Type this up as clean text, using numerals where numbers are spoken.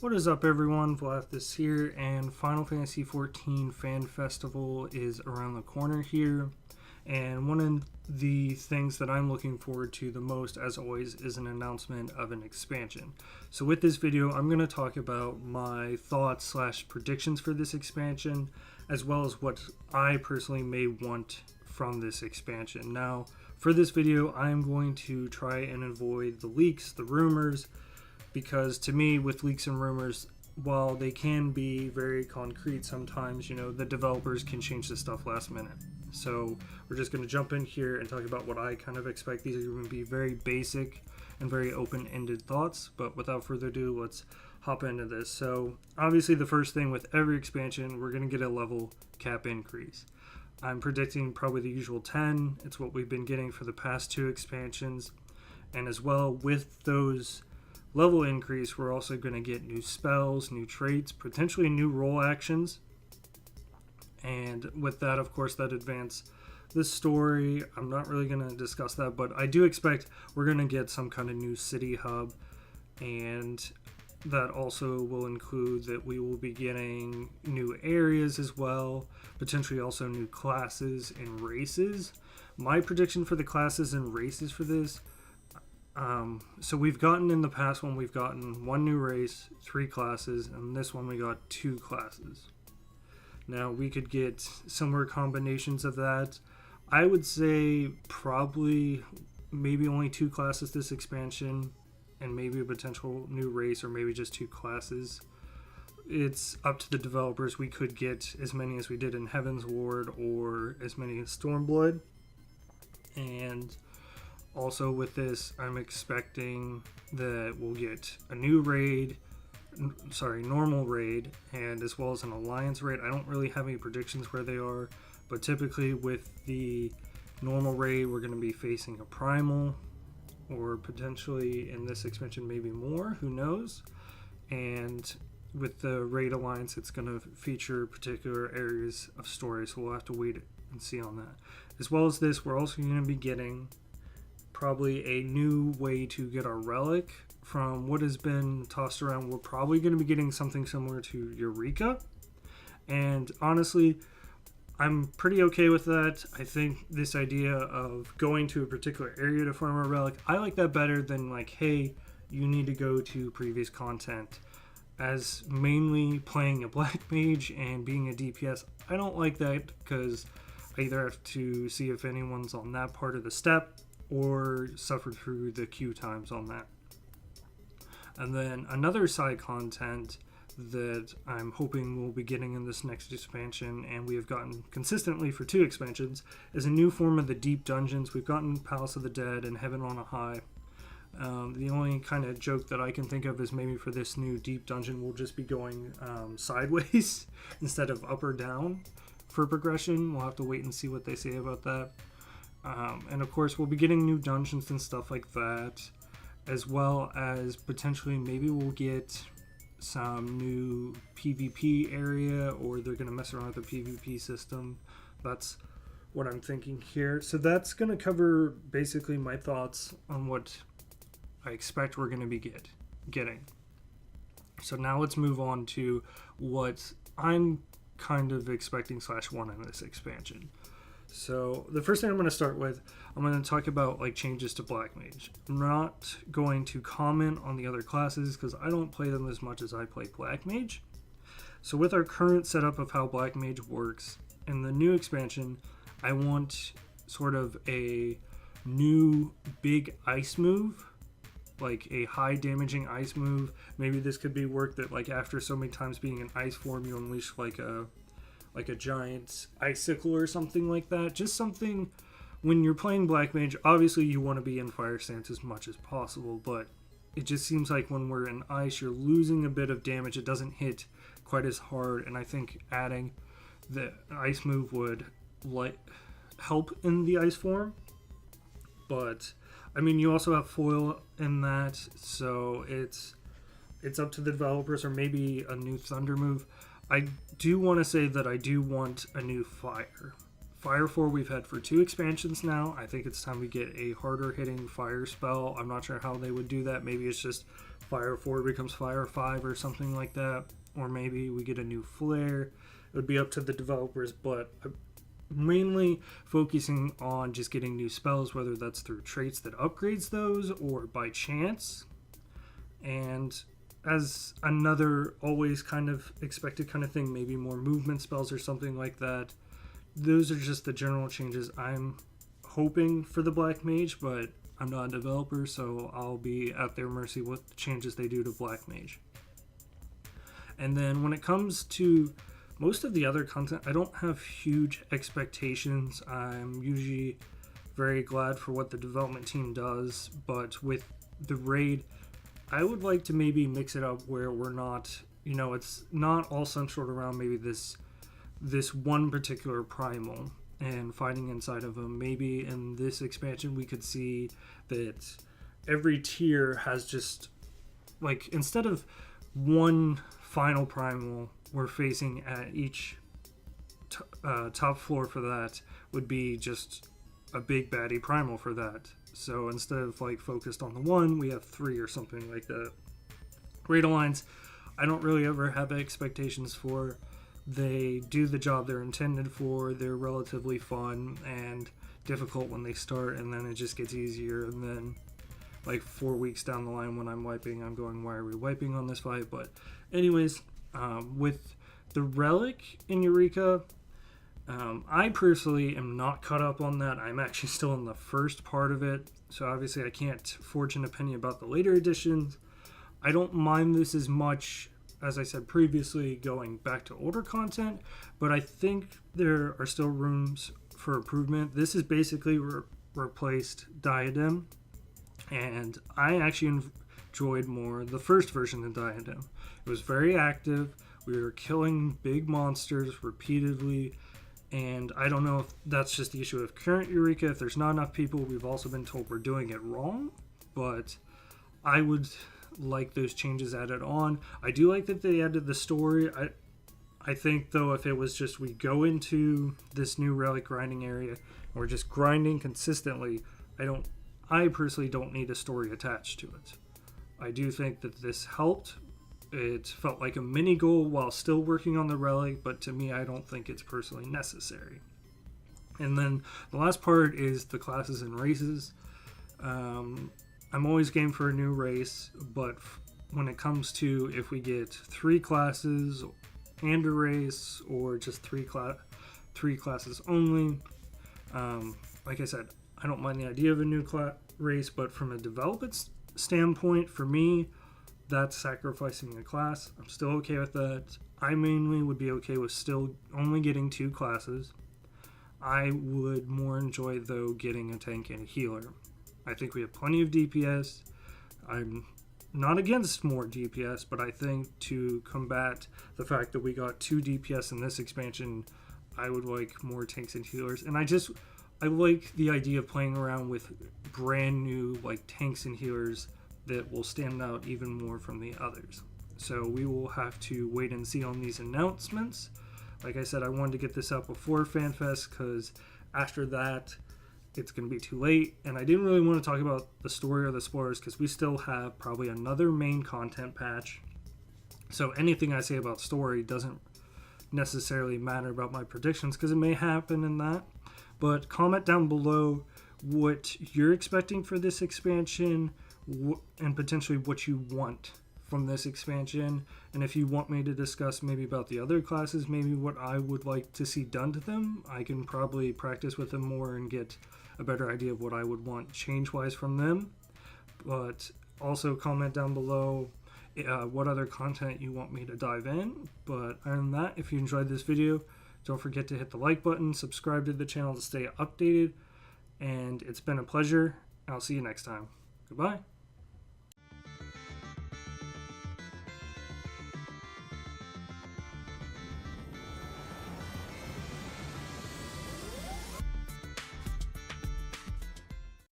What is up, everyone? Volathis here, and Final Fantasy XIV Fan Festival is around the corner here. And one of the things that I'm looking forward to the most, as always, is an announcement of an expansion. So with this video, I'm going to talk about my thoughts / predictions for this expansion, as well as what I personally may want from this expansion. Now, for this video, I'm going to try and avoid the leaks, the rumors, because to me, with leaks and rumors, while they can be very concrete sometimes, the developers can change this stuff last minute. So we're just going to jump in here and talk about what I kind of expect. These are going to be very basic and very open-ended thoughts, but without further ado, let's hop into this. So obviously the first thing with every expansion, we're going to get a level cap increase. I'm predicting probably the usual 10. It's what we've been getting for the past two expansions. And as well, with those level increase, we're also going to get new spells, new traits, potentially new role actions. And with that, of course, that advance the story. I'm not really going to discuss that, but I do expect we're going to get some kind of new city hub, and that also will include that we will be getting new areas as well, potentially also new classes and races. My prediction for the classes and races for this, so we've gotten in the past one, we've gotten one new race, 3 classes, and this one we got 2 classes. Now we could get similar combinations of that. I would say probably maybe only 2 classes this expansion, and maybe a potential new race, or maybe just 2 classes. It's up to the developers. We could get as many as we did in Heaven's Ward, or as many as Stormblood. And also with this, I'm expecting that we'll get a new raid, normal raid, and as well as an alliance raid. I don't really have any predictions where they are, but typically with the normal raid, we're going to be facing a primal, or potentially in this expansion maybe more, who knows. And with the raid alliance, it's going to feature particular areas of story, so we'll have to wait and see on that. As well as this, we're also going to be getting probably a new way to get our relic. From what has been tossed around, we're probably going to be getting something similar to Eureka, and honestly, I'm pretty okay with that. I think this idea of going to a particular area to farm a relic, I like that better than like, hey, you need to go to previous content. As mainly playing a black mage and being a DPS, I don't like that, because I either have to see if anyone's on that part of the step or suffer through the queue times on that. And then another side content that I'm hoping we'll be getting in this next expansion, and we have gotten consistently for 2 expansions, is a new form of the deep dungeons. We've gotten Palace of the Dead and Heaven on a High. The only kind of joke that I can think of is maybe for this new deep dungeon, we'll just be going sideways instead of up or down for progression. We'll have to wait and see what they say about that. And of course, we'll be getting new dungeons and stuff like that, as well as potentially maybe we'll get some new PvP area, or they're going to mess around with the PvP system. That's what I'm thinking here. So that's going to cover basically my thoughts on what I expect we're going to be getting. So now let's move on to what I'm kind of expecting / want in this expansion. So the first thing I'm going to start with, I'm going to talk about like changes to Black Mage. I'm not going to comment on the other classes because I don't play them as much as I play Black Mage. So with our current setup of how Black Mage works, in the new expansion, I want sort of a new big ice move, like a high damaging ice move. Maybe this could be work that like after so many times being in ice form, you unleash like a giant icicle or something like that. Just something, when you're playing Black Mage, obviously you want to be in fire stance as much as possible, but it just seems like when we're in ice, you're losing a bit of damage. It doesn't hit quite as hard, and I think adding the ice move would help in the ice form. But I mean, you also have foil in that, so it's up to the developers, or maybe a new thunder move. I do want to say that I do want a new fire. Fire 4 we've had for 2 expansions now. I think it's time we get a harder hitting fire spell. I'm not sure how they would do that. Maybe it's just Fire 4 becomes Fire 5 or something like that. Or maybe we get a new flare. It would be up to the developers, but I'm mainly focusing on just getting new spells, whether that's through traits that upgrades those or by chance. And as another always kind of expected kind of thing, maybe more movement spells or something like that. Those are just the general changes I'm hoping for the Black Mage, but I'm not a developer, so I'll be at their mercy what changes they do to Black Mage. And then when it comes to most of the other content, I don't have huge expectations. I'm usually very glad for what the development team does, but with the raid, I would like to maybe mix it up where we're not, it's not all centered around maybe this one particular primal and fighting inside of them. Maybe in this expansion we could see that every tier has just, like, instead of one final primal we're facing at each top floor for that would be just a big baddie primal for that. So instead of like focused on the one, we have 3 or something like that. Raid Alliance, I don't really ever have expectations for. They do the job they're intended for. They're relatively fun and difficult when they start, and then it just gets easier. And then like 4 weeks down the line when I'm wiping, I'm going, why are we wiping on this fight? But anyways, with the Relic in Eureka, I personally am not caught up on that. I'm actually still in the first part of it, so obviously I can't forge an opinion about the later editions. I don't mind this as much, as I said previously, going back to older content, but I think there are still rooms for improvement. This is basically replaced Diadem, and I actually enjoyed more the first version of Diadem. It was very active. We were killing big monsters repeatedly, and I don't know if that's just the issue of current Eureka. If there's not enough people, we've also been told we're doing it wrong, but I would like those changes added on. I do like that they added the story. I think, though, if it was just we go into this new Relic grinding area and we're just grinding consistently, I personally don't need a story attached to it. I do think that this helped. It felt like a mini goal while still working on the Relic, but to me, I don't think it's personally necessary. And then the last part is the classes and races. I'm always game for a new race, but when it comes to if we get 3 classes and a race, or just 3 classes only, like I said, I don't mind the idea of a new race, but from a development standpoint, for me, that's sacrificing a class. I'm still okay with that. I mainly would be okay with still only getting 2 classes. I would more enjoy, though, getting a tank and a healer. I think we have plenty of DPS. I'm not against more DPS, but I think to combat the fact that we got 2 DPS in this expansion, I would like more tanks and healers. And I like the idea of playing around with brand new like tanks and healers that will stand out even more from the others. So we will have to wait and see on these announcements. Like I said, I wanted to get this out before FanFest because after that, it's going to be too late. And I didn't really want to talk about the story or the spoilers because we still have probably another main content patch. So anything I say about story doesn't necessarily matter about my predictions because it may happen in that. But comment down below what you're expecting for this expansion and potentially what you want from this expansion, and if you want me to discuss maybe about the other classes, maybe what I would like to see done to them, I can probably practice with them more and get a better idea of what I would want change-wise from them. But also comment down below what other content you want me to dive in. But other than that, if you enjoyed this video, don't forget to hit the like button, subscribe to the channel to stay updated, and it's been a pleasure. I'll see you next time. Goodbye.